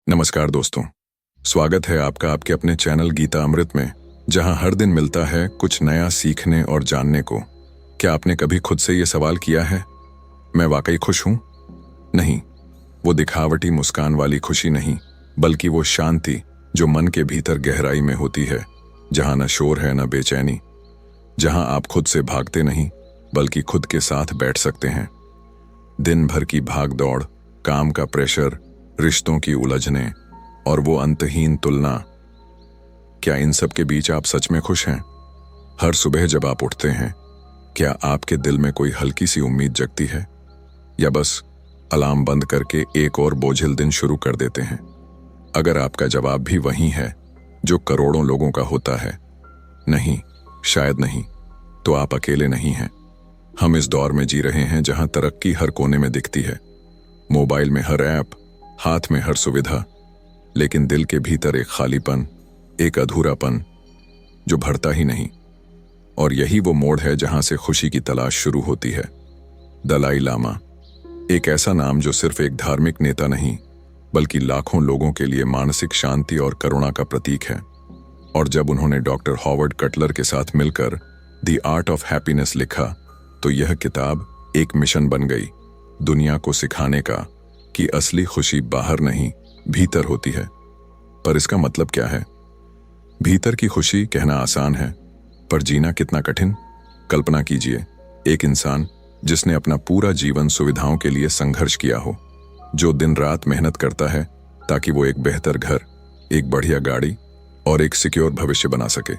नमस्कार दोस्तों, स्वागत है आपका आपके अपने चैनल गीता अमृत में, जहां हर दिन मिलता है कुछ नया सीखने और जानने को। क्या आपने कभी खुद से ये सवाल किया है, मैं वाकई खुश हूं? नहीं, वो दिखावटी मुस्कान वाली खुशी नहीं, बल्कि वो शांति जो मन के भीतर गहराई में होती है, जहां न शोर है न बेचैनी, जहां आप खुद से भागते नहीं बल्कि खुद के साथ बैठ सकते हैं। दिन भर की भाग दौड़, काम का प्रेशर, रिश्तों की उलझने और वो अंतहीन तुलना, क्या इन सब के बीच आप सच में खुश हैं? हर सुबह जब आप उठते हैं, क्या आपके दिल में कोई हल्की सी उम्मीद जगती है, या बस अलार्म बंद करके एक और बोझिल दिन शुरू कर देते हैं? अगर आपका जवाब भी वही है जो करोड़ों लोगों का होता है, नहीं, शायद नहीं, तो आप अकेले नहीं हैं। हम इस दौर में जी रहे हैं जहां तरक्की हर कोने में दिखती है, मोबाइल में हर ऐप, हाथ में हर सुविधा, लेकिन दिल के भीतर एक खालीपन, एक अधूरापन जो भरता ही नहीं। और यही वो मोड़ है जहां से खुशी की तलाश शुरू होती है। दलाई लामा, एक ऐसा नाम जो सिर्फ एक धार्मिक नेता नहीं, बल्कि लाखों लोगों के लिए मानसिक शांति और करुणा का प्रतीक है। और जब उन्होंने डॉक्टर हॉवर्ड कटलर के साथ मिलकर द आर्ट ऑफ हैप्पीनेस लिखा, तो यह किताब एक मिशन बन गई, दुनिया को सिखाने का कि असली खुशी बाहर नहीं, भीतर होती है। पर इसका मतलब क्या है? भीतर की खुशी कहना आसान है, पर जीना कितना कठिन। कल्पना कीजिए, एक इंसान जिसने अपना पूरा जीवन सुविधाओं के लिए संघर्ष किया हो, जो दिन रात मेहनत करता है ताकि वो एक बेहतर घर, एक बढ़िया गाड़ी और एक सिक्योर भविष्य बना सके।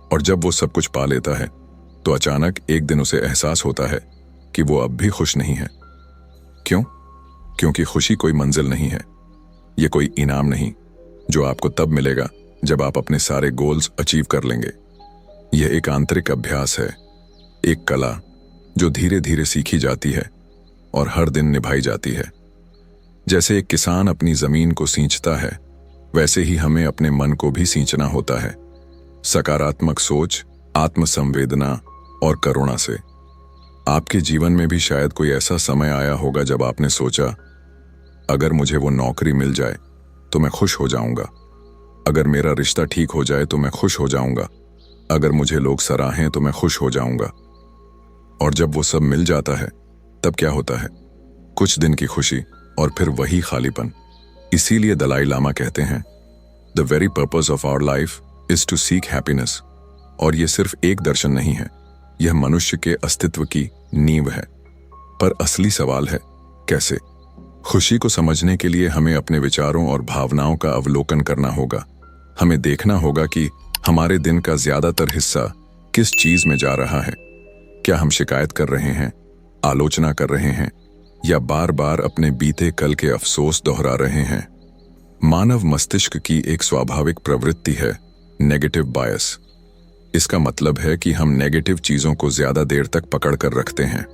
और जब वो सब कुछ पा लेता है, तो अचानक एक दिन उसे एहसास होता है कि वो अब भी खुश नहीं है। क्यों? क्योंकि खुशी कोई मंजिल नहीं है, ये कोई इनाम नहीं जो आपको तब मिलेगा जब आप अपने सारे गोल्स अचीव कर लेंगे। यह एक आंतरिक अभ्यास है, एक कला जो धीरे धीरे सीखी जाती है और हर दिन निभाई जाती है। जैसे एक किसान अपनी जमीन को सींचता है, वैसे ही हमें अपने मन को भी सींचना होता है, सकारात्मक सोच, आत्मसंवेदना और करुणा से। आपके जीवन में भी शायद कोई ऐसा समय आया होगा जब आपने सोचा, अगर मुझे वो नौकरी मिल जाए तो मैं खुश हो जाऊंगा, अगर मेरा रिश्ता ठीक हो जाए तो मैं खुश हो जाऊंगा, अगर मुझे लोग सराहें तो मैं खुश हो जाऊंगा। और जब वो सब मिल जाता है, तब क्या होता है? कुछ दिन की खुशी और फिर वही खालीपन। इसीलिए दलाई लामा कहते हैं, the very purpose of our life is to seek happiness. और ये सिर्फ एक दर्शन नहीं है, यह मनुष्य के अस्तित्व की नींव है। पर असली सवाल है, कैसे? खुशी को समझने के लिए हमें अपने विचारों और भावनाओं का अवलोकन करना होगा। हमें देखना होगा कि हमारे दिन का ज्यादातर हिस्सा किस चीज में जा रहा है। क्या हम शिकायत कर रहे हैं, आलोचना कर रहे हैं, या बार बार अपने बीते कल के अफसोस दोहरा रहे हैं? मानव मस्तिष्क की एक स्वाभाविक प्रवृत्ति है नेगेटिव बायस। इसका मतलब है कि हम नेगेटिव चीजों को ज्यादा देर तक पकड़ कर रखते हैं।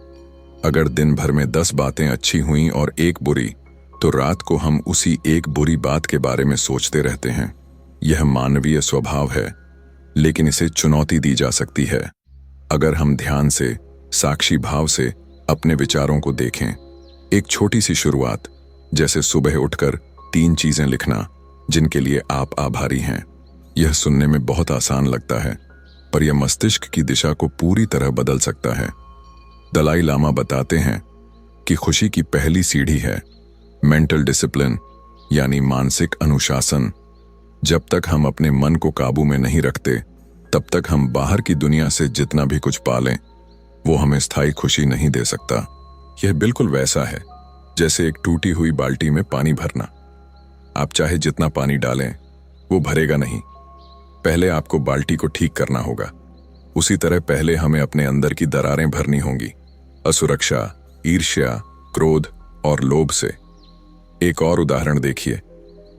अगर दिन भर में 10 बातें अच्छी हुईं और एक बुरी, तो रात को हम उसी एक बुरी बात के बारे में सोचते रहते हैं। यह मानवीय स्वभाव है, लेकिन इसे चुनौती दी जा सकती है अगर हम ध्यान से, साक्षी भाव से अपने विचारों को देखें। एक छोटी सी शुरुआत, जैसे सुबह उठकर 3 चीजें लिखना जिनके लिए आप आभारी हैं। यह सुनने में बहुत आसान लगता है, पर यह मस्तिष्क की दिशा को पूरी तरह बदल सकता है। दलाई लामा बताते हैं कि खुशी की पहली सीढ़ी है मेंटल डिसिप्लिन, यानी मानसिक अनुशासन। जब तक हम अपने मन को काबू में नहीं रखते, तब तक हम बाहर की दुनिया से जितना भी कुछ पालें, वो हमें स्थायी खुशी नहीं दे सकता। यह बिल्कुल वैसा है जैसे एक टूटी हुई बाल्टी में पानी भरना। आप चाहे जितना पानी डालें, वो भरेगा नहीं। पहले आपको बाल्टी को ठीक करना होगा। उसी तरह पहले हमें अपने अंदर की दरारें भरनी होंगी, असुरक्षा, ईर्ष्या, क्रोध और लोभ से। एक और उदाहरण देखिए।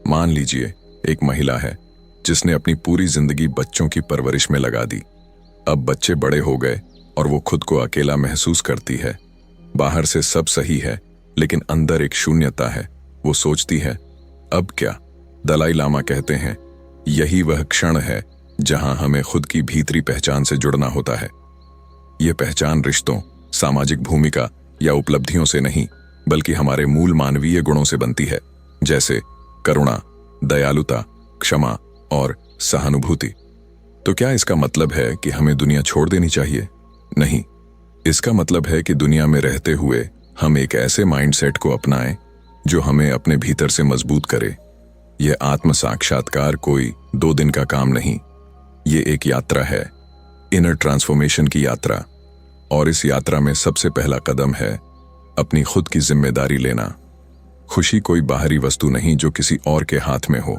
मान लीजिए एक महिला है जिसने अपनी पूरी जिंदगी बच्चों की परवरिश में लगा दी। अब बच्चे बड़े हो गए और वो खुद को अकेला महसूस करती है। बाहर से सब सही है, लेकिन अंदर एक शून्यता है। वो सोचती है, अब क्या? दलाई लामा कहते हैं, यही वह क्षण है जहां हमें खुद की भीतरी पहचान से जुड़ना होता है। यह पहचान रिश्तों, सामाजिक भूमिका या उपलब्धियों से नहीं, बल्कि हमारे मूल मानवीय गुणों से बनती है, जैसे करुणा, दयालुता, क्षमा और सहानुभूति। तो क्या इसका मतलब है कि हमें दुनिया छोड़ देनी चाहिए? नहीं, इसका मतलब है कि दुनिया में रहते हुए हम एक ऐसे माइंडसेट को अपनाएं जो हमें अपने भीतर से मजबूत करे। यह आत्म साक्षात्कार कोई 2 दिन का काम नहीं, ये एक यात्रा है, इनर ट्रांसफॉर्मेशन की यात्रा। और इस यात्रा में सबसे पहला कदम है अपनी खुद की जिम्मेदारी लेना। खुशी कोई बाहरी वस्तु नहीं जो किसी और के हाथ में हो।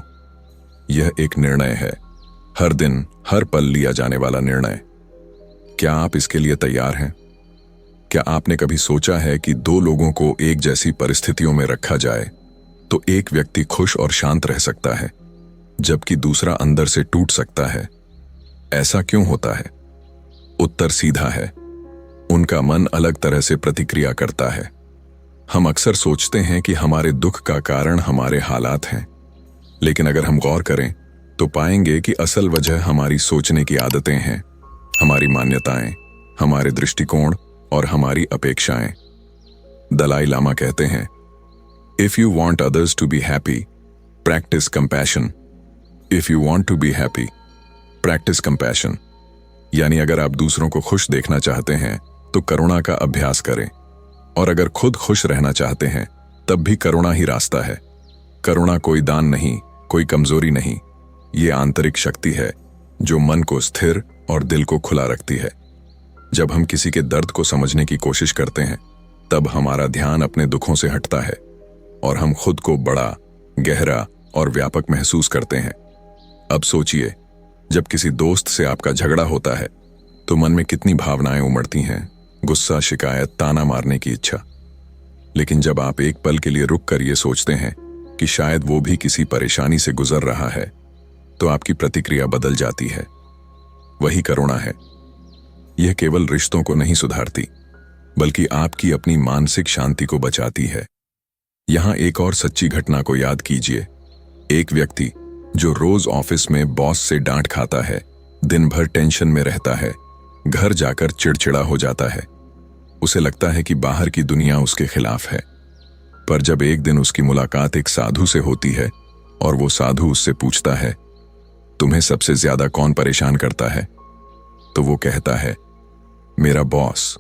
यह एक निर्णय है, हर दिन हर पल लिया जाने वाला निर्णय। क्या आप इसके लिए तैयार हैं? क्या आपने कभी सोचा है कि 2 लोगों को एक जैसी परिस्थितियों में रखा जाए तो एक व्यक्ति खुश और शांत रह सकता है जबकि दूसरा अंदर से टूट सकता है? ऐसा क्यों होता है? उत्तर सीधा है, उनका मन अलग तरह से प्रतिक्रिया करता है। हम अक्सर सोचते हैं कि हमारे दुख का कारण हमारे हालात हैं, लेकिन अगर हम गौर करें तो पाएंगे कि असल वजह हमारी सोचने की आदतें हैं, हमारी मान्यताएं, हमारे दृष्टिकोण और हमारी अपेक्षाएं। दलाई लामा कहते हैं, if you want others to be happy, practice compassion. If you want to be happy, practice compassion. यानी अगर आप दूसरों को खुश देखना चाहते हैं तो करुणा का अभ्यास करें, और अगर खुद खुश रहना चाहते हैं तब भी करुणा ही रास्ता है। करुणा कोई दान नहीं, कोई कमजोरी नहीं, ये आंतरिक शक्ति है जो मन को स्थिर और दिल को खुला रखती है। जब हम किसी के दर्द को समझने की कोशिश करते हैं तब हमारा ध्यान अपने दुखों से हटता है और हम खुद को बड़ा, गहरा और व्यापक महसूस करते हैं। अब सोचिए, जब किसी दोस्त से आपका झगड़ा होता है तो मन में कितनी भावनाएं उमड़ती हैं, गुस्सा, शिकायत, ताना मारने की इच्छा। लेकिन जब आप एक पल के लिए रुक कर ये सोचते हैं कि शायद वो भी किसी परेशानी से गुजर रहा है, तो आपकी प्रतिक्रिया बदल जाती है। वही करुणा है। यह केवल रिश्तों को नहीं सुधारती, बल्कि आपकी अपनी मानसिक शांति को बचाती है। यहां एक और सच्ची घटना को याद कीजिए। एक व्यक्ति जो रोज ऑफिस में बॉस से डांट खाता है, दिन भर टेंशन में रहता है, घर जाकर चिड़चिड़ा हो जाता है। उसे लगता है कि बाहर की दुनिया उसके खिलाफ है। पर जब एक दिन उसकी मुलाकात एक साधु से होती है और वो साधु उससे पूछता है, तुम्हें सबसे ज्यादा कौन परेशान करता है? तो वो कहता है, मेरा बॉस।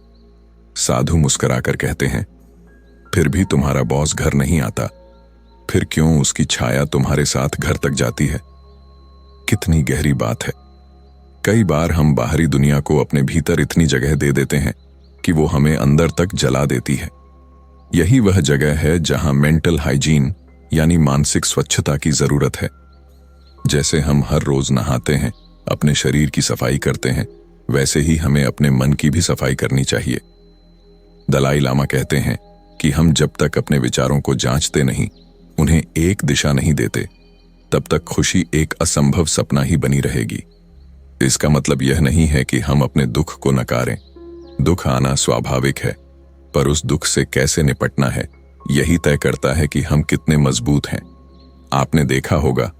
साधु मुस्कुराकर कहते हैं, फिर भी तुम्हारा बॉस घर नहीं आता, फिर क्यों उसकी छाया तुम्हारे साथ घर तक जाती है? कितनी गहरी बात है। कई बार हम बाहरी दुनिया को अपने भीतर इतनी जगह दे देते हैं कि वो हमें अंदर तक जला देती है। यही वह जगह है जहां मेंटल हाइजीन यानी मानसिक स्वच्छता की जरूरत है। जैसे हम हर रोज नहाते हैं, अपने शरीर की सफाई करते हैं, वैसे ही हमें अपने मन की भी सफाई करनी चाहिए। दलाई लामा कहते हैं कि हम जब तक अपने विचारों को जांचते नहीं, उन्हें एक दिशा नहीं देते, तब तक खुशी एक असंभव सपना ही बनी रहेगी। इसका मतलब यह नहीं है कि हम अपने दुख को नकारें। दुख आना स्वाभाविक है, पर उस दुख से कैसे निपटना है, यही तय करता है कि हम कितने मजबूत हैं। आपने देखा होगा,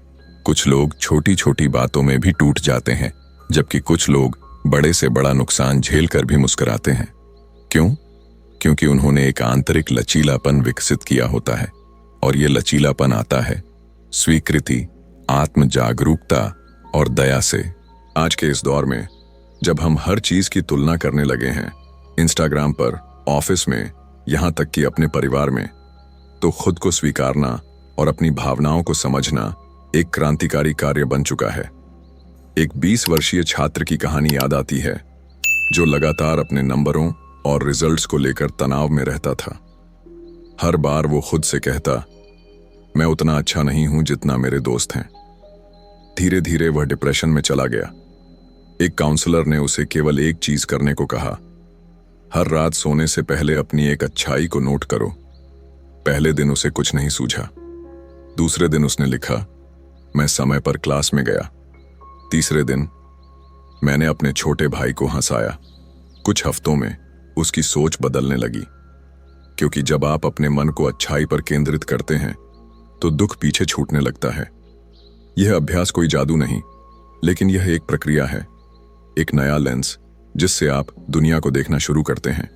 कुछ लोग छोटी छोटी बातों में भी टूट जाते हैं, जबकि कुछ लोग बड़े से बड़ा नुकसान झेलकर भी मुस्कुराते हैं। क्यों? क्योंकि उन्होंने एक आंतरिक लचीलापन विकसित किया होता है, और ये लचीलापन आता है स्वीकृति, आत्म जागरूकता और दया से। आज के इस दौर में जब हम हर चीज की तुलना करने लगे हैं, इंस्टाग्राम पर, ऑफिस में, यहां तक कि अपने परिवार में, तो खुद को स्वीकारना और अपनी भावनाओं को समझना एक क्रांतिकारी कार्य बन चुका है। एक 20 वर्षीय छात्र की कहानी याद आती है जो लगातार अपने नंबरों और रिजल्ट्स को लेकर तनाव में रहता था। हर बार वो खुद से कहता, मैं उतना अच्छा नहीं हूं जितना मेरे दोस्त हैं। धीरे धीरे वह डिप्रेशन में चला गया। एक काउंसलर ने उसे केवल एक चीज करने को कहा, हर रात सोने से पहले अपनी एक अच्छाई को नोट करो। पहले दिन उसे कुछ नहीं सूझा। दूसरे दिन उसने लिखा, मैं समय पर क्लास में गया। तीसरे दिन, मैंने अपने छोटे भाई को हंसाया। कुछ हफ्तों में उसकी सोच बदलने लगी, क्योंकि जब आप अपने मन को अच्छाई पर केंद्रित करते हैं तो दुख पीछे छूटने लगता है। यह अभ्यास कोई जादू नहीं, लेकिन यह एक प्रक्रिया है, एक नया लेंस जिससे आप दुनिया को देखना शुरू करते हैं।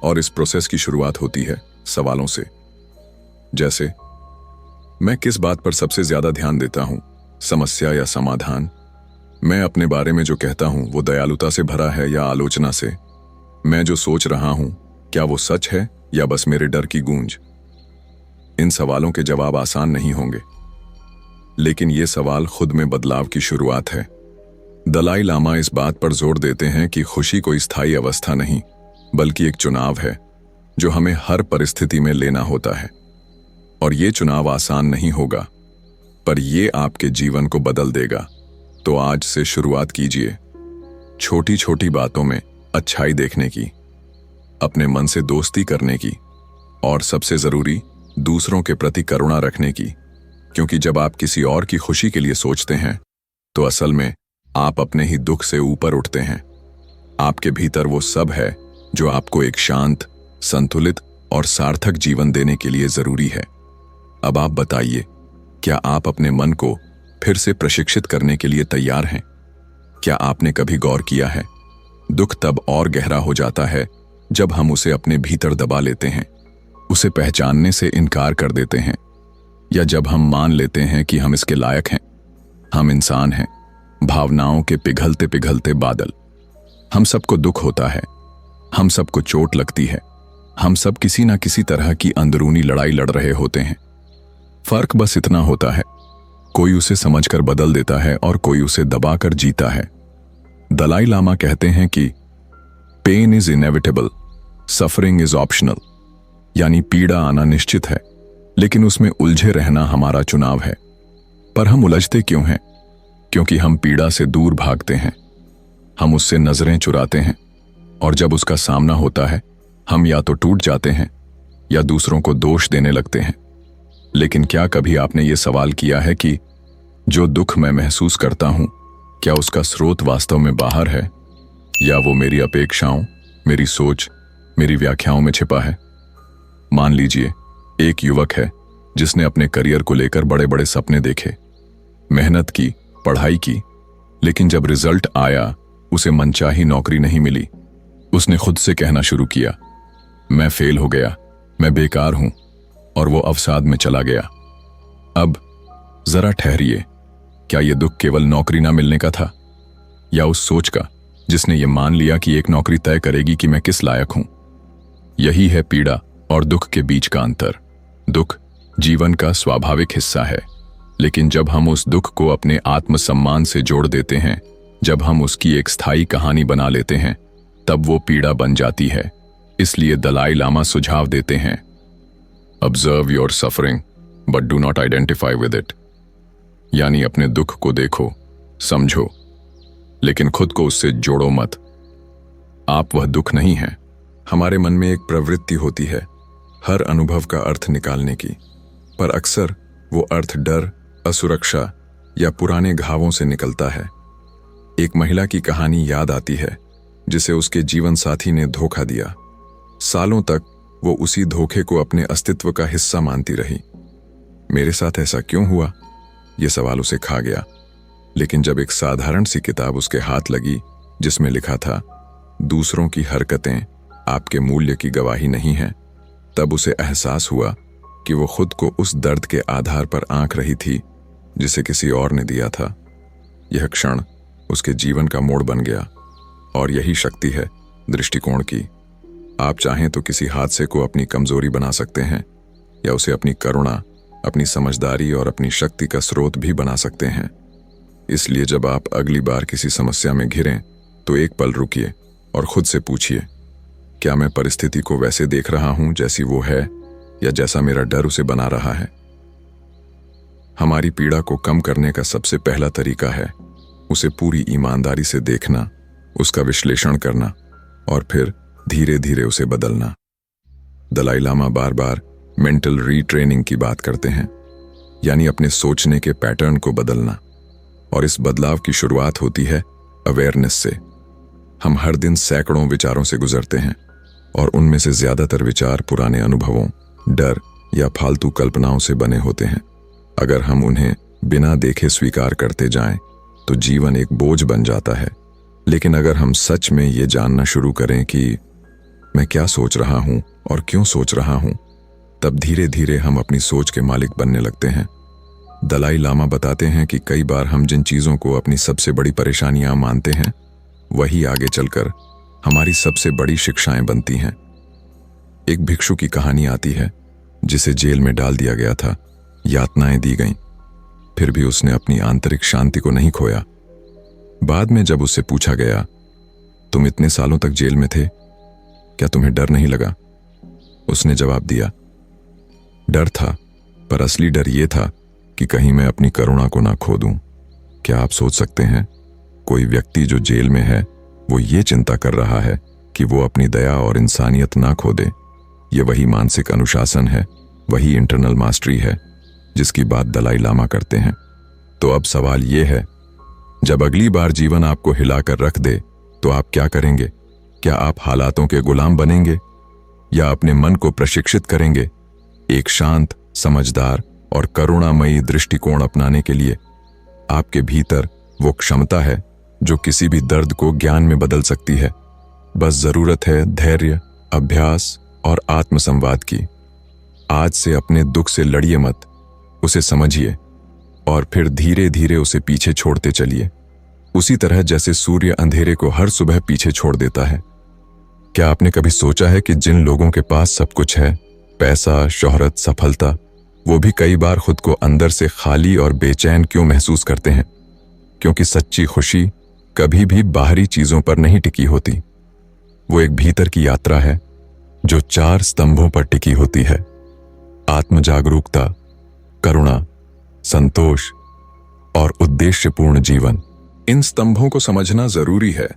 और इस प्रोसेस की शुरुआत होती है सवालों से, जैसे मैं किस बात पर सबसे ज्यादा ध्यान देता हूँ, समस्या या समाधान? मैं अपने बारे में जो कहता हूँ वो दयालुता से भरा है या आलोचना से? मैं जो सोच रहा हूँ क्या वो सच है या बस मेरे डर की गूंज? इन सवालों के जवाब आसान नहीं होंगे, लेकिन ये सवाल खुद में बदलाव की शुरुआत है। दलाई लामा इस बात पर जोर देते हैं कि खुशी कोई स्थायी अवस्था नहीं, बल्कि एक चुनाव है जो हमें हर परिस्थिति में लेना होता है। और ये चुनाव आसान नहीं होगा, पर ये आपके जीवन को बदल देगा। तो आज से शुरुआत कीजिए, छोटी छोटी बातों में अच्छाई देखने की, अपने मन से दोस्ती करने की, और सबसे जरूरी दूसरों के प्रति करुणा रखने की। क्योंकि जब आप किसी और की खुशी के लिए सोचते हैं तो असल में आप अपने ही दुख से ऊपर उठते हैं। आपके भीतर वो सब है जो आपको एक शांत, संतुलित और सार्थक जीवन देने के लिए जरूरी है। अब आप बताइए, क्या आप अपने मन को फिर से प्रशिक्षित करने के लिए तैयार हैं? क्या आपने कभी गौर किया है, दुख तब और गहरा हो जाता है जब हम उसे अपने भीतर दबा लेते हैं, उसे पहचानने से इनकार कर देते हैं, या जब हम मान लेते हैं कि हम इसके लायक हैं। हम इंसान हैं, भावनाओं के पिघलते पिघलते बादल। हम सबको दुख होता है, हम सबको चोट लगती है, हम सब किसी ना किसी तरह की अंदरूनी लड़ाई लड़ रहे होते हैं। फर्क बस इतना होता है, कोई उसे समझकर बदल देता है और कोई उसे दबाकर जीता है। दलाई लामा कहते हैं कि pain is inevitable, suffering is optional. यानी पीड़ा आना निश्चित है, लेकिन उसमें उलझे रहना हमारा चुनाव है। पर हम उलझते क्यों हैं? क्योंकि हम पीड़ा से दूर भागते हैं, हम उससे नजरें चुराते हैं, और जब उसका सामना होता है हम या तो टूट जाते हैं या दूसरों को दोष देने लगते हैं। लेकिन क्या कभी आपने ये सवाल किया है कि जो दुख मैं महसूस करता हूं, क्या उसका स्रोत वास्तव में बाहर है, या वो मेरी अपेक्षाओं, मेरी सोच, मेरी व्याख्याओं में छिपा है? मान लीजिए एक युवक है जिसने अपने करियर को लेकर बड़े बड़े सपने देखे, मेहनत की, पढ़ाई की, लेकिन जब रिजल्ट आया उसे मनचाही नौकरी नहीं मिली। उसने खुद से कहना शुरू किया, मैं फेल हो गया, मैं बेकार हूं, और वो अवसाद में चला गया। अब जरा ठहरिए, क्या यह दुख केवल नौकरी ना मिलने का था, या उस सोच का जिसने ये मान लिया कि एक नौकरी तय करेगी कि मैं किस लायक हूं? यही है पीड़ा और दुख के बीच का अंतर। दुख जीवन का स्वाभाविक हिस्सा है, लेकिन जब हम उस दुख को अपने आत्मसम्मान से जोड़ देते हैं, जब हम उसकी एक स्थायी कहानी बना लेते हैं, तब वो पीड़ा बन जाती है। इसलिए दलाई लामा सुझाव देते हैं, observe your suffering but do not identify with it. यानी अपने दुख को देखो, समझो, लेकिन खुद को उससे जोड़ो मत। आप वह दुख नहीं हैं। हमारे मन में एक प्रवृत्ति होती है हर अनुभव का अर्थ निकालने की, पर अक्सर वो अर्थ डर, असुरक्षा या पुराने घावों से निकलता है। एक महिला की कहानी याद आती है जिसे उसके जीवन साथी ने धोखा दिया। सालों तक वो उसी धोखे को अपने अस्तित्व का हिस्सा मानती रही। मेरे साथ ऐसा क्यों हुआ, ये सवाल उसे खा गया। लेकिन जब एक साधारण सी किताब उसके हाथ लगी जिसमें लिखा था, दूसरों की हरकतें आपके मूल्य की गवाही नहीं है, तब उसे एहसास हुआ कि वो खुद को उस दर्द के आधार पर आंक रही थी जिसे किसी और ने दिया था। यह क्षण उसके जीवन का मोड़ बन गया। और यही शक्ति है दृष्टिकोण की। आप चाहें तो किसी हादसे को अपनी कमजोरी बना सकते हैं, या उसे अपनी करुणा, अपनी समझदारी और अपनी शक्ति का स्रोत भी बना सकते हैं। इसलिए जब आप अगली बार किसी समस्या में घिरें तो एक पल रुकिए और खुद से पूछिए, क्या मैं परिस्थिति को वैसे देख रहा हूं जैसी वो है, या जैसा मेरा डर उसे बना रहा है? हमारी पीड़ा को कम करने का सबसे पहला तरीका है उसे पूरी ईमानदारी से देखना, उसका विश्लेषण करना और फिर धीरे धीरे उसे बदलना। दलाई लामा बार बार मेंटल रीट्रेनिंग की बात करते हैं, यानी अपने सोचने के पैटर्न को बदलना। और इस बदलाव की शुरुआत होती है अवेयरनेस से। हम हर दिन सैकड़ों विचारों से गुजरते हैं, और उनमें से ज्यादातर विचार पुराने अनुभवों, डर या फालतू कल्पनाओं से बने होते हैं। अगर हम उन्हें बिना देखे स्वीकार करते जाएं, तो जीवन एक बोझ बन जाता है। लेकिन अगर हम सच में ये जानना शुरू करें कि मैं क्या सोच रहा हूं और क्यों सोच रहा हूं, तब धीरे धीरे हम अपनी सोच के मालिक बनने लगते हैं। दलाई लामा बताते हैं कि कई बार हम जिन चीज़ों को अपनी सबसे बड़ी परेशानियां मानते हैं वही आगे चलकर हमारी सबसे बड़ी शिक्षाएं बनती हैं। एक भिक्षु की कहानी आती है जिसे जेल में डाल दिया गया था, यातनाएं दी गईं, फिर भी उसने अपनी आंतरिक शांति को नहीं खोया। बाद में जब उससे पूछा गया, तुम इतने सालों तक जेल में थे, क्या तुम्हें डर नहीं लगा? उसने जवाब दिया, डर था, पर असली डर यह था कि कहीं मैं अपनी करुणा को ना खो दूं। क्या आप सोच सकते हैं, कोई व्यक्ति जो जेल में है वो ये चिंता कर रहा है कि वो अपनी दया और इंसानियत ना खो दे। ये वही मानसिक अनुशासन है, वही इंटरनल मास्टरी है जिसकी बात दलाई लामा करते हैं। तो अब सवाल ये है, जब अगली बार जीवन आपको हिलाकर रख दे तो आप क्या करेंगे? क्या आप हालातों के गुलाम बनेंगे या अपने मन को प्रशिक्षित करेंगे एक शांत, समझदार और करुणामयी दृष्टिकोण अपनाने के लिए? आपके भीतर वो क्षमता है जो किसी भी दर्द को ज्ञान में बदल सकती है। बस जरूरत है धैर्य, अभ्यास और आत्मसंवाद की। आज से अपने दुख से लड़िए मत, उसे समझिए और फिर धीरे धीरे उसे पीछे छोड़ते चलिए, उसी तरह जैसे सूर्य अंधेरे को हर सुबह पीछे छोड़ देता है। क्या आपने कभी सोचा है कि जिन लोगों के पास सब कुछ है, पैसा, शोहरत, सफलता, वो भी कई बार खुद को अंदर से खाली और बेचैन क्यों महसूस करते हैं? क्योंकि सच्ची खुशी कभी भी बाहरी चीजों पर नहीं टिकी होती। वो एक भीतर की यात्रा है जो 4 स्तंभों पर टिकी होती है: आत्म जागरूकता, करुणा, संतोष और उद्देश्यपूर्ण जीवन। इन स्तंभों को समझना जरूरी है,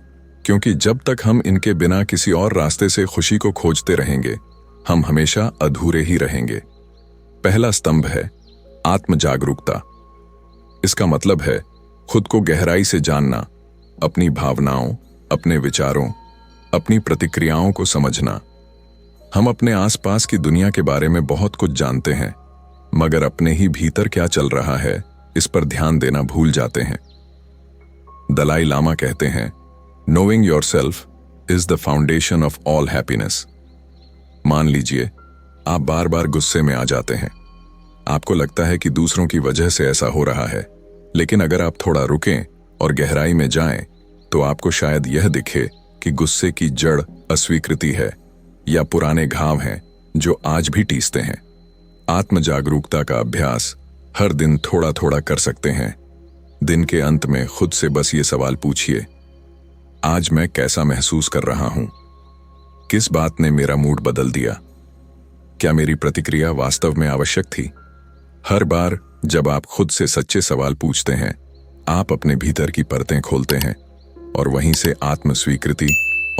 क्योंकि जब तक हम इनके बिना किसी और रास्ते से खुशी को खोजते रहेंगे, हम हमेशा अधूरे ही रहेंगे। पहला स्तंभ है आत्म जागरूकता। इसका मतलब है खुद को गहराई से जानना, अपनी भावनाओं, अपने विचारों, अपनी प्रतिक्रियाओं को समझना। हम अपने आसपास की दुनिया के बारे में बहुत कुछ जानते हैं, मगर अपने ही भीतर क्या चल रहा है इस पर ध्यान देना भूल जाते हैं। दलाई लामा कहते हैं, knowing yourself is the foundation of all happiness. मान लीजिए आप बार बार गुस्से में आ जाते हैं। आपको लगता है कि दूसरों की वजह से ऐसा हो रहा है, लेकिन अगर आप थोड़ा रुकें और गहराई में जाएं, तो आपको शायद यह दिखे कि गुस्से की जड़ अस्वीकृति है या पुराने घाव हैं जो आज भी टीसते हैं। आत्म जागरूकता का अभ्यास हर दिन थोड़ा थोड़ा कर सकते हैं। दिन के अंत में खुद से बस ये सवाल पूछिए, आज मैं कैसा महसूस कर रहा हूं? किस बात ने मेरा मूड बदल दिया? क्या मेरी प्रतिक्रिया वास्तव में आवश्यक थी? हर बार जब आप खुद से सच्चे सवाल पूछते हैं, आप अपने भीतर की परतें खोलते हैं और वहीं से आत्म स्वीकृति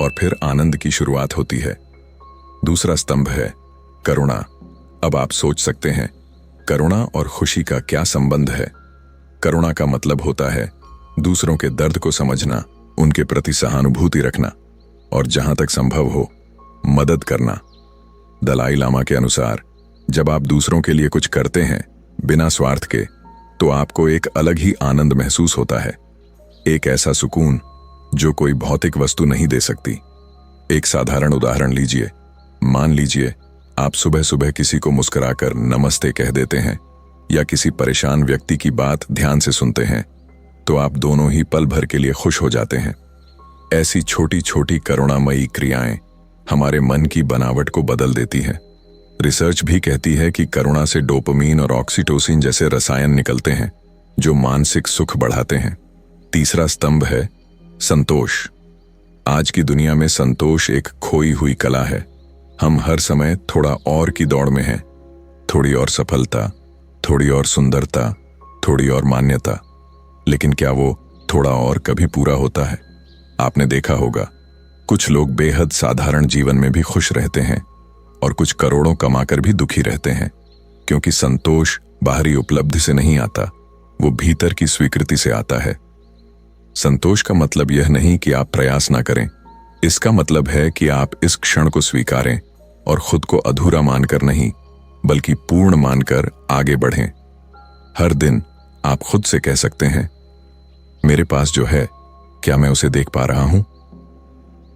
और फिर आनंद की शुरुआत होती है। दूसरा स्तंभ है करुणा। अब आप सोच सकते हैं, करुणा और खुशी का क्या संबंध है? करुणा का मतलब होता है दूसरों के दर्द को समझना, उनके प्रति सहानुभूति रखना और जहां तक संभव हो मदद करना। दलाई लामा के अनुसार जब आप दूसरों के लिए कुछ करते हैं बिना स्वार्थ के, तो आपको एक अलग ही आनंद महसूस होता है, एक ऐसा सुकून जो कोई भौतिक वस्तु नहीं दे सकती। एक साधारण उदाहरण लीजिए। मान लीजिए आप सुबह सुबह किसी को मुस्कुराकर नमस्ते कह देते हैं या किसी परेशान व्यक्ति की बात ध्यान से सुनते हैं, तो आप दोनों ही पल भर के लिए खुश हो जाते हैं। ऐसी छोटी छोटी करुणामयी क्रियाएं हमारे मन की बनावट को बदल देती हैं। रिसर्च भी कहती है कि करुणा से डोपामीन और ऑक्सीटोसिन जैसे रसायन निकलते हैं जो मानसिक सुख बढ़ाते हैं। तीसरा स्तंभ है संतोष। आज की दुनिया में संतोष एक खोई हुई कला है। हम हर समय थोड़ा और की दौड़ में हैं, थोड़ी और सफलता, थोड़ी और सुंदरता, थोड़ी और मान्यता। लेकिन क्या वो थोड़ा और कभी पूरा होता है? आपने देखा होगा, कुछ लोग बेहद साधारण जीवन में भी खुश रहते हैं और कुछ करोड़ों कमाकर भी दुखी रहते हैं, क्योंकि संतोष बाहरी उपलब्धि से नहीं आता, वो भीतर की स्वीकृति से आता है। संतोष का मतलब यह नहीं कि आप प्रयास ना करें, इसका मतलब है कि आप इस क्षण को स्वीकारें और खुद को अधूरा मानकर नहीं, बल्कि पूर्ण मानकर आगे बढ़ें। हर दिन आप खुद से कह सकते हैं, मेरे पास जो है, क्या मैं उसे देख पा रहा हूं?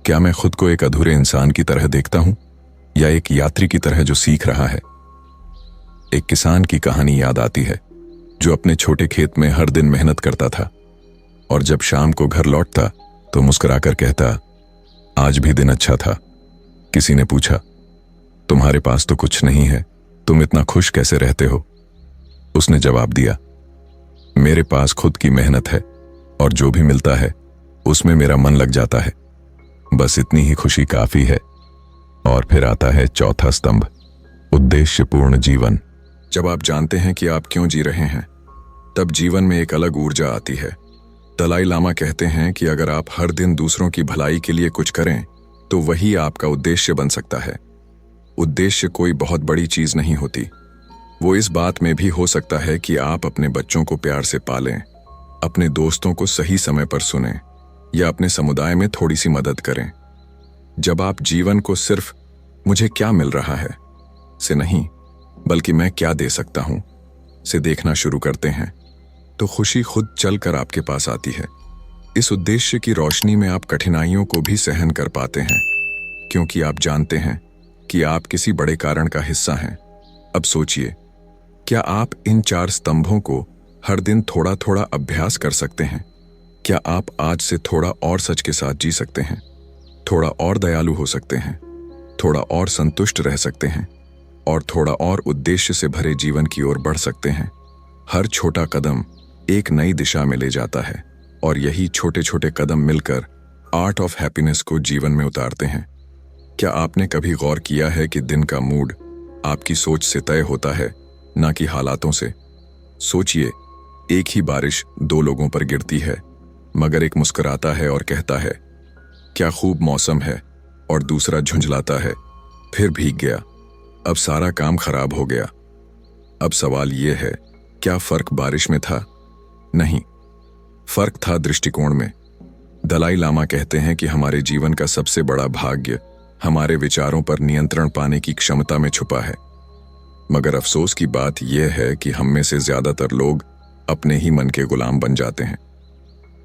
क्या मैं खुद को एक अधूरे इंसान की तरह देखता हूं या एक यात्री की तरह जो सीख रहा है? एक किसान की कहानी याद आती है जो अपने छोटे खेत में हर दिन मेहनत करता था और जब शाम को घर लौटता तो मुस्कुराकर कहता, आज भी दिन अच्छा था। किसी ने पूछा, तुम्हारे पास तो कुछ नहीं है, तुम इतना खुश कैसे रहते हो? उसने जवाब दिया, मेरे पास खुद की मेहनत है और जो भी मिलता है उसमें मेरा मन लग जाता है, बस इतनी ही खुशी काफी है। और फिर आता है चौथा स्तंभ, उद्देश्यपूर्ण जीवन। जब आप जानते हैं कि आप क्यों जी रहे हैं, तब जीवन में एक अलग ऊर्जा आती है। दलाई लामा कहते हैं कि अगर आप हर दिन दूसरों की भलाई के लिए कुछ करें तो वही आपका उद्देश्य बन सकता है। उद्देश्य कोई बहुत बड़ी चीज नहीं होती, वो इस बात में भी हो सकता है कि आप अपने बच्चों को प्यार से पालें, अपने दोस्तों को सही समय पर सुनें या अपने समुदाय में थोड़ी सी मदद करें। जब आप जीवन को सिर्फ मुझे क्या मिल रहा है से नहीं, बल्कि मैं क्या दे सकता हूं से देखना शुरू करते हैं, तो खुशी खुद चलकर आपके पास आती है। इस उद्देश्य की रोशनी में आप कठिनाइयों को भी सहन कर पाते हैं, क्योंकि आप जानते हैं कि आप किसी बड़े कारण का हिस्सा हैं। अब सोचिए, क्या आप इन 4 स्तंभों को हर दिन थोड़ा थोड़ा अभ्यास कर सकते हैं? क्या आप आज से थोड़ा और सच के साथ जी सकते हैं, थोड़ा और दयालु हो सकते हैं, थोड़ा और संतुष्ट रह सकते हैं और थोड़ा और उद्देश्य से भरे जीवन की ओर बढ़ सकते हैं? हर छोटा कदम एक नई दिशा में ले जाता है और यही छोटे छोटे कदम मिलकर आर्ट ऑफ हैप्पीनेस को जीवन में उतारते हैं। क्या आपने कभी गौर किया है कि दिन का मूड आपकी सोच से तय होता है, ना कि हालातों से? सोचिए, एक ही बारिश 2 लोगों पर गिरती है, मगर एक मुस्कुराता है और कहता है, क्या खूब मौसम है, और दूसरा झुंझलाता है, फिर भीग गया, अब सारा काम खराब हो गया। अब सवाल यह है, क्या फर्क बारिश में था? नहीं, फर्क था दृष्टिकोण में। दलाई लामा कहते हैं कि हमारे जीवन का सबसे बड़ा भाग्य हमारे विचारों पर नियंत्रण पाने की क्षमता में छुपा है। मगर अफसोस की बात यह है कि हम में से ज्यादातर लोग अपने ही मन के गुलाम बन जाते हैं।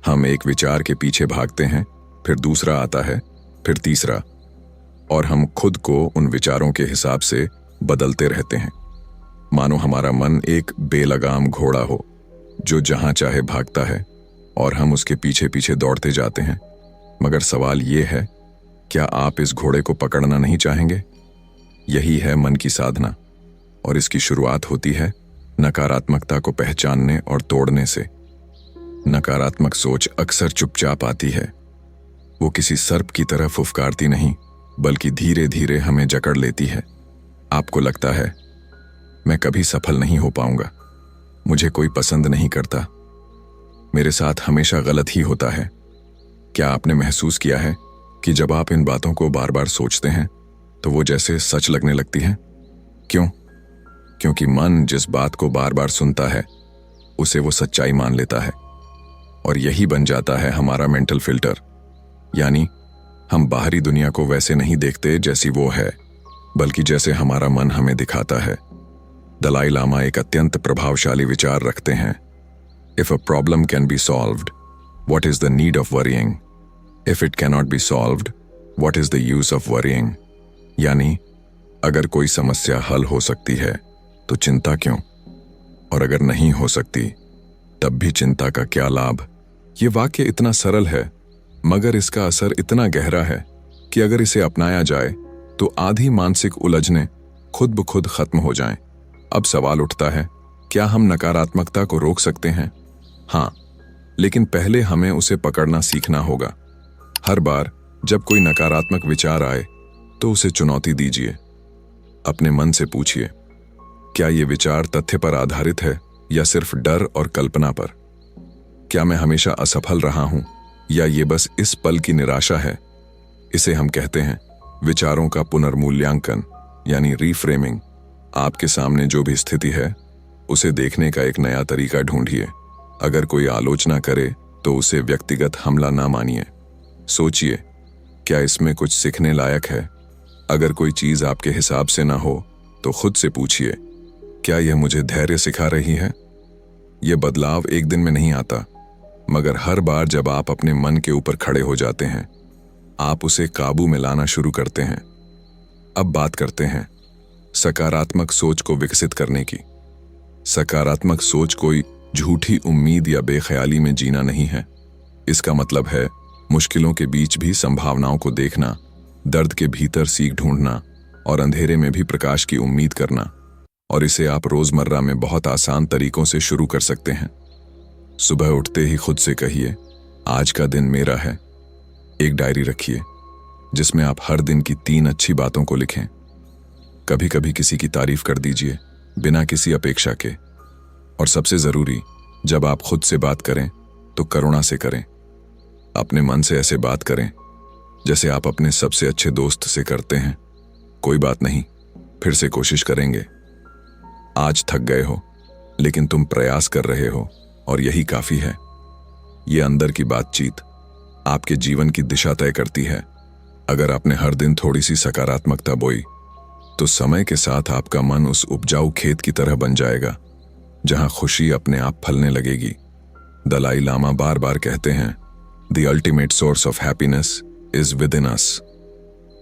हम एक विचार के पीछे भागते हैं, फिर दूसरा आता है, फिर तीसरा, और हम खुद को उन विचारों के हिसाब से बदलते रहते हैं। मानो हमारा मन एक बेलगाम घोड़ा हो जो जहां चाहे भागता है और हम उसके पीछे पीछे दौड़ते जाते हैं। मगर सवाल यह है, क्या आप इस घोड़े को पकड़ना नहीं चाहेंगे? यही है मन की साधना, और इसकी शुरुआत होती है नकारात्मकता को पहचानने और तोड़ने से। नकारात्मक सोच अक्सर चुपचाप आती है। वो किसी सर्प की तरह फुफकारती नहीं, बल्कि धीरे धीरे हमें जकड़ लेती है। आपको लगता है, मैं कभी सफल नहीं हो पाऊंगा, मुझे कोई पसंद नहीं करता, मेरे साथ हमेशा गलत ही होता है। क्या आपने महसूस किया है कि जब आप इन बातों को बार बार सोचते हैं तो वो जैसे सच लगने लगती हैं? क्यों? क्योंकि मन जिस बात को बार बार सुनता है उसे वो सच्चाई मान लेता है, और यही बन जाता है हमारा मेंटल फिल्टर। यानी हम बाहरी दुनिया को वैसे नहीं देखते जैसी वो है, बल्कि जैसे हमारा मन हमें दिखाता है। दलाई लामा एक अत्यंत प्रभावशाली विचार रखते हैं, if a problem can be solved, what is the need of worrying? If it cannot be solved, what is the use of worrying? यानी अगर कोई समस्या हल हो सकती है तो चिंता क्यों, और अगर नहीं हो सकती तब भी चिंता का क्या लाभ? ये वाक्य इतना सरल है, मगर इसका असर इतना गहरा है कि अगर इसे अपनाया जाए तो आधी मानसिक उलझने खुद ब खुद खत्म हो जाएं। अब सवाल उठता है, क्या हम नकारात्मकता को रोक सकते हैं? हाँ, लेकिन पहले हमें उसे पकड़ना सीखना होगा। हर बार जब कोई नकारात्मक विचार आए तो उसे चुनौती दीजिए। अपने मन से पूछिए, क्या ये विचार तथ्य पर आधारित है या सिर्फ डर और कल्पना पर? क्या मैं हमेशा असफल रहा हूं या ये बस इस पल की निराशा है? इसे हम कहते हैं विचारों का पुनर्मूल्यांकन, यानी रीफ्रेमिंग। आपके सामने जो भी स्थिति है उसे देखने का एक नया तरीका ढूंढिए। अगर कोई आलोचना करे तो उसे व्यक्तिगत हमला ना मानिए। सोचिए, क्या इसमें कुछ सीखने लायक है? अगर कोई चीज आपके हिसाब से ना हो तो खुद से पूछिए, क्या यह मुझे धैर्य सिखा रही है? यह बदलाव एक दिन में नहीं आता, मगर हर बार जब आप अपने मन के ऊपर खड़े हो जाते हैं, आप उसे काबू में लाना शुरू करते हैं। अब बात करते हैं सकारात्मक सोच को विकसित करने की। सकारात्मक सोच कोई झूठी उम्मीद या बेख्याली में जीना नहीं है। इसका मतलब है मुश्किलों के बीच भी संभावनाओं को देखना, दर्द के भीतर सीख ढूंढना और अंधेरे में भी प्रकाश की उम्मीद करना। और इसे आप रोजमर्रा में बहुत आसान तरीकों से शुरू कर सकते हैं। सुबह उठते ही खुद से कहिए, आज का दिन मेरा है। एक डायरी रखिए जिसमें आप हर दिन की 3 अच्छी बातों को लिखें। कभी कभी किसी की तारीफ कर दीजिए बिना किसी अपेक्षा के। और सबसे जरूरी, जब आप खुद से बात करें तो करुणा से करें। अपने मन से ऐसे बात करें जैसे आप अपने सबसे अच्छे दोस्त से करते हैं। कोई बात नहीं, फिर से कोशिश करेंगे। आज थक गए हो लेकिन तुम प्रयास कर रहे हो और यही काफी है। ये अंदर की बातचीत आपके जीवन की दिशा तय करती है। अगर आपने हर दिन थोड़ी सी सकारात्मकता बोई तो समय के साथ आपका मन उस उपजाऊ खेत की तरह बन जाएगा जहां खुशी अपने आप फलने लगेगी। दलाई लामा बार बार कहते हैं, the ultimate source of happiness is within us.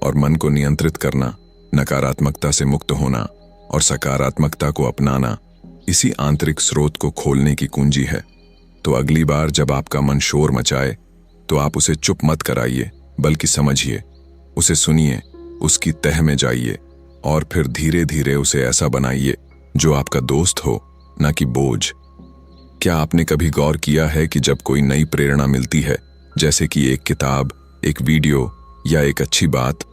और मन को नियंत्रित करना, नकारात्मकता से मुक्त होना और सकारात्मकता को अपनाना इसी आंतरिक स्रोत को खोलने की कुंजी है। तो अगली बार जब आपका मन शोर मचाए तो आप उसे चुप मत कराइए, बल्कि समझिए, उसे सुनिए, उसकी तह में जाइए और फिर धीरे धीरे उसे ऐसा बनाइए जो आपका दोस्त हो, ना कि बोझ। क्या आपने कभी गौर किया है कि जब कोई नई प्रेरणा मिलती है, जैसे कि एक किताब, एक वीडियो या एक अच्छी बात,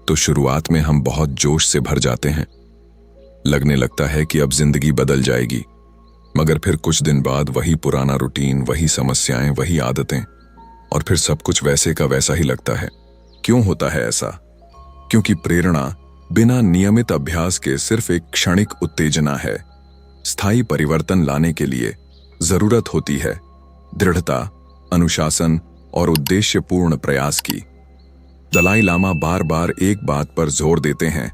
तो शुरुआत में हम बहुत जोश से भर जाते हैं। लगने लगता है कि अब जिंदगी बदल जाएगी, मगर फिर कुछ दिन बाद वही पुराना रूटीन, वही समस्याएं, वही आदतें, और फिर सब कुछ वैसे का वैसा ही लगता है। क्यों होता है ऐसा? क्योंकि प्रेरणा बिना नियमित अभ्यास के सिर्फ एक क्षणिक उत्तेजना है। स्थायी परिवर्तन लाने के लिए जरूरत होती है दृढ़ता, अनुशासन और उद्देश्यपूर्ण प्रयास की। दलाई लामा बार बार एक बात पर जोर देते हैं,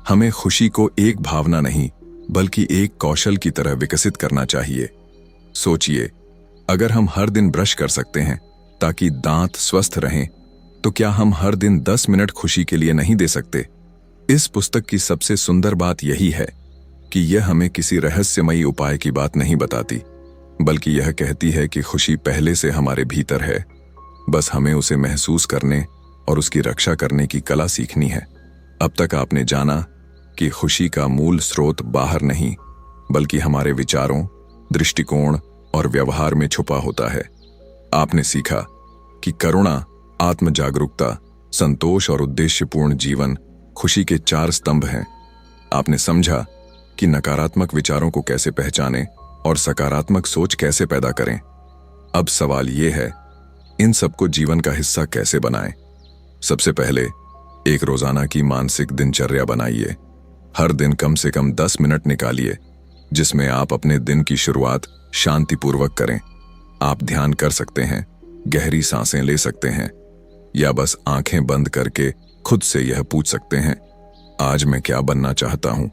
हमें खुशी को एक भावना नहीं बल्कि एक कौशल की तरह विकसित करना चाहिए। सोचिए, अगर हम हर दिन ब्रश कर सकते हैं ताकि दांत स्वस्थ रहें, तो क्या हम हर दिन 10 मिनट खुशी के लिए नहीं दे सकते? इस पुस्तक की सबसे सुंदर बात यही है कि यह हमें किसी रहस्यमयी उपाय की बात नहीं बताती, बल्कि यह कहती है कि खुशी पहले से हमारे भीतर है, बस हमें उसे महसूस करने और उसकी रक्षा करने की कला सीखनी है। अब तक आपने जाना कि खुशी का मूल स्रोत बाहर नहीं बल्कि हमारे विचारों, दृष्टिकोण और व्यवहार में छुपा होता है। आपने सीखा कि करुणा, आत्म जागरूकता, संतोष और उद्देश्यपूर्ण जीवन खुशी के 4 स्तंभ हैं। आपने समझा कि नकारात्मक विचारों को कैसे पहचानें और सकारात्मक सोच कैसे पैदा करें। अब सवाल यह है, इन सबको जीवन का हिस्सा कैसे बनाएं? सबसे पहले एक रोजाना की मानसिक दिनचर्या बनाइए। हर दिन कम से कम 10 मिनट निकालिए जिसमें आप अपने दिन की शुरुआत शांतिपूर्वक करें। आप ध्यान कर सकते हैं, गहरी सांसें ले सकते हैं, या बस आंखें बंद करके खुद से यह पूछ सकते हैं, आज मैं क्या बनना चाहता हूं?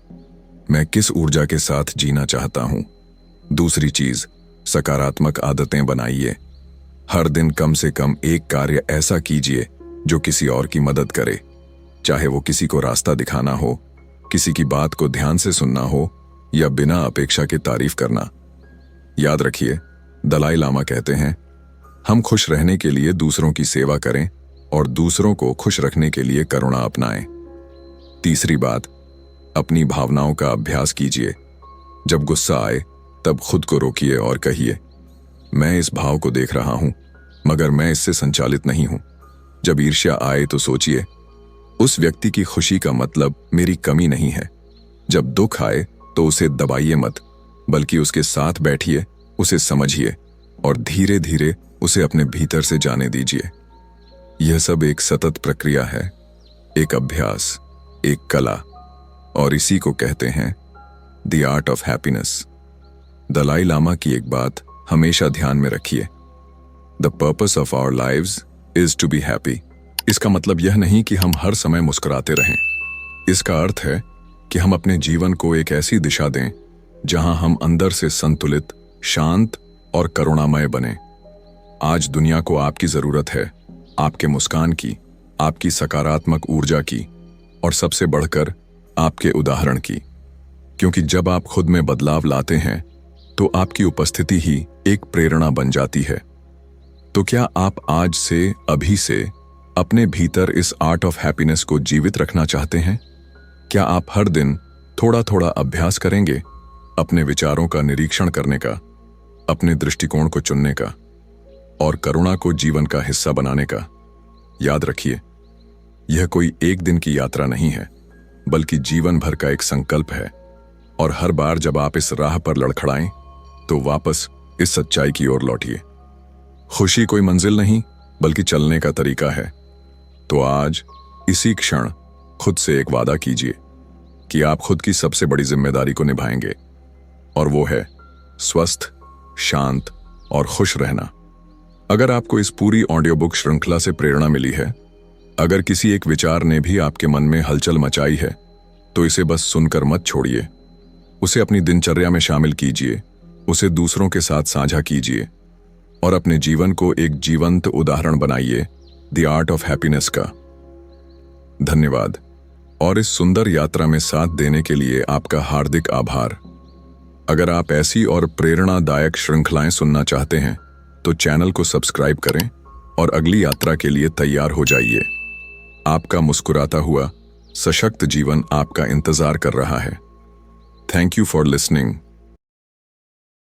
मैं किस ऊर्जा के साथ जीना चाहता हूं? दूसरी चीज, सकारात्मक आदतें बनाइए। हर दिन कम से कम एक कार्य ऐसा कीजिए जो किसी और की मदद करे, चाहे वो किसी को रास्ता दिखाना हो, किसी की बात को ध्यान से सुनना हो या बिना अपेक्षा के तारीफ करना। याद रखिए, दलाई लामा कहते हैं, हम खुश रहने के लिए दूसरों की सेवा करें और दूसरों को खुश रखने के लिए करुणा अपनाएं। तीसरी बात, अपनी भावनाओं का अभ्यास कीजिए। जब गुस्सा आए तब खुद को रोकिए और कहिए, मैं इस भाव को देख रहा हूं मगर मैं इससे संचालित नहीं हूं। जब ईर्ष्या आए तो सोचिए, उस व्यक्ति की खुशी का मतलब मेरी कमी नहीं है। जब दुख आए तो उसे दबाइए मत, बल्कि उसके साथ बैठिए, उसे समझिए और धीरे धीरे उसे अपने भीतर से जाने दीजिए। यह सब एक सतत प्रक्रिया है, एक अभ्यास, एक कला, और इसी को कहते हैं the art of happiness. Dalai Lama की एक बात हमेशा ध्यान में रखिए, the purpose of our lives is to be happy. इसका मतलब यह नहीं कि हम हर समय मुस्कुराते रहें। इसका अर्थ है कि हम अपने जीवन को एक ऐसी दिशा दें जहां हम अंदर से संतुलित, शांत और करुणामय बने। आज दुनिया को आपकी जरूरत है, आपके मुस्कान की, आपकी सकारात्मक ऊर्जा की और सबसे बढ़कर आपके उदाहरण की। क्योंकि जब आप खुद में बदलाव लाते हैं तो आपकी उपस्थिति ही एक प्रेरणा बन जाती है। तो क्या आप आज से, अभी से अपने भीतर इस आर्ट ऑफ हैप्पीनेस को जीवित रखना चाहते हैं? क्या आप हर दिन थोड़ा थोड़ा अभ्यास करेंगे अपने विचारों का निरीक्षण करने का, अपने दृष्टिकोण को चुनने का और करुणा को जीवन का हिस्सा बनाने का? याद रखिए, यह कोई एक दिन की यात्रा नहीं है, बल्कि जीवन भर का एक संकल्प है। और हर बार जब आप इस राह पर लड़खड़ाएं तो वापस इस सच्चाई की ओर लौटिए। खुशी कोई मंजिल नहीं, बल्कि चलने का तरीका है। तो आज इसी क्षण खुद से एक वादा कीजिए कि आप खुद की सबसे बड़ी जिम्मेदारी को निभाएंगे, और वो है स्वस्थ, शांत और खुश रहना। अगर आपको इस पूरी ऑडियो बुक श्रृंखला से प्रेरणा मिली है, अगर किसी एक विचार ने भी आपके मन में हलचल मचाई है, तो इसे बस सुनकर मत छोड़िए। उसे अपनी दिनचर्या में शामिल कीजिए, उसे दूसरों के साथ साझा कीजिए और अपने जीवन को एक जीवंत उदाहरण बनाइए द आर्ट ऑफ हैप्पीनेस का। धन्यवाद, और इस सुंदर यात्रा में साथ देने के लिए आपका हार्दिक आभार। अगर आप ऐसी और प्रेरणादायक श्रृंखलाएं सुनना चाहते हैं तो चैनल को सब्सक्राइब करें और अगली यात्रा के लिए तैयार हो जाइए। आपका मुस्कुराता हुआ सशक्त जीवन आपका इंतजार कर रहा है। Thank you for listening.